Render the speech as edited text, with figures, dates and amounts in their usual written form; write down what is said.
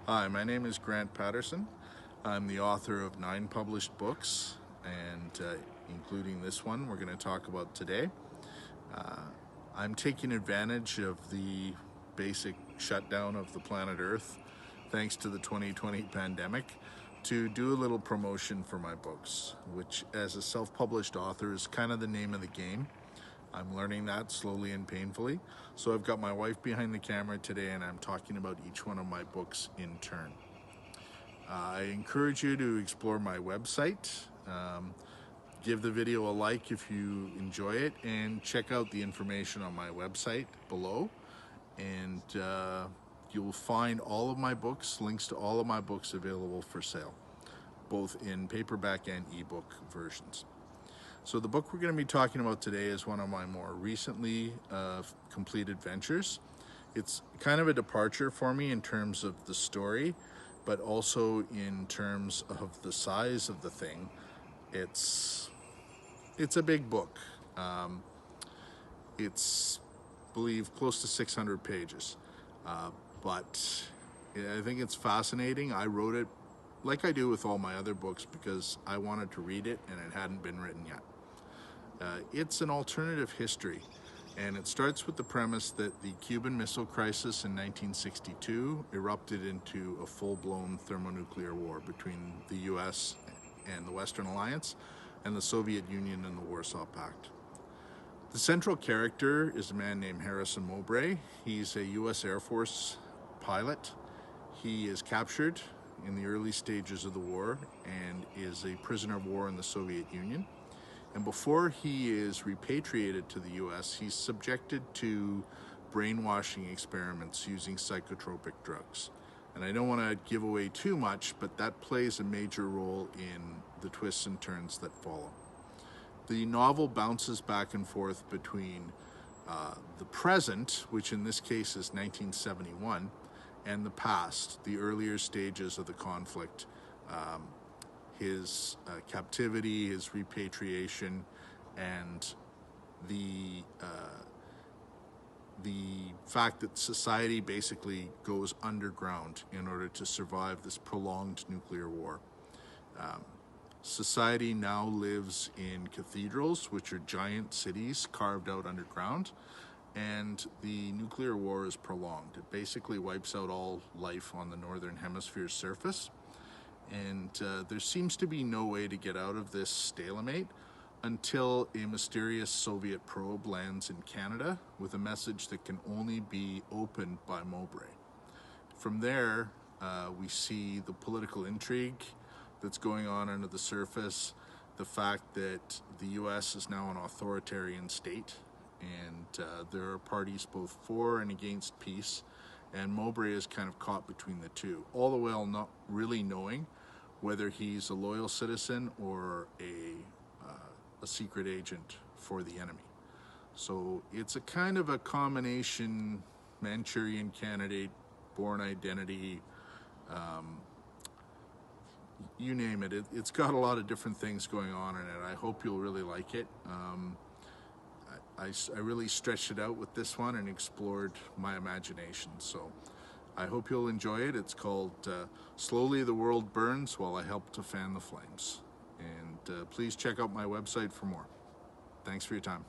Hi, my name is Grant Patterson. I'm the author of 9 published books, and including this one we're going to talk about today. I'm taking advantage of the basic shutdown of the planet Earth, thanks to the 2020 pandemic, to do a little promotion for my books, which as a self-published author is kind of the name of the game. I'm learning that slowly and painfully. So I've got my wife behind the camera today and I'm talking about each one of my books in turn. I encourage you to explore my website, give the video a like if you enjoy it, and check out the information on my website below. And you'll find all of my books, links to all of my books available for sale, both in paperback and ebook versions. So the book we're going to be talking about today is one of my more recently completed ventures. It's kind of a departure for me in terms of the story, but also in terms of the size of the thing. It's a big book. It's, I believe, close to 600 pages, but I think it's fascinating. I wrote it like I do with all my other books because I wanted to read it and it hadn't been written yet. It's an alternative history, and it starts with the premise that the Cuban Missile Crisis in 1962 erupted into a full-blown thermonuclear war between the US and the Western Alliance and the Soviet Union and the Warsaw Pact. The central character is a man named Harrison Mowbray. He's a US Air Force pilot. He is captured in the early stages of the war and is a prisoner of war in the Soviet Union. And before he is repatriated to the US, he's subjected to brainwashing experiments using psychotropic drugs. And I don't want to give away too much, but that plays a major role in the twists and turns that follow. The novel bounces back and forth between the present, which in this case is 1971, and the past, the earlier stages of the conflict. His captivity, his repatriation, and the fact that society basically goes underground in order to survive this prolonged nuclear war. Society now lives in cathedrals, which are giant cities carved out underground, and the nuclear war is prolonged. It basically wipes out all life on the northern hemisphere's surface. And there seems to be no way to get out of this stalemate until a mysterious Soviet probe lands in Canada with a message that can only be opened by Mowbray. From there, we see the political intrigue that's going on under the surface, the fact that the US is now an authoritarian state, and there are parties both for and against peace, and Mowbray is kind of caught between the two, all the while not really knowing whether he's a loyal citizen or a secret agent for the enemy. So it's a kind of a combination Manchurian Candidate, Bourne Identity, you name it. It's got a lot of different things going on in it. I hope you'll really like it. I really stretched it out with this one and explored my imagination. So I hope you'll enjoy it. It's called Slowly the World Burns While I Help to Fan the Flames. And please check out my website for more. Thanks for your time.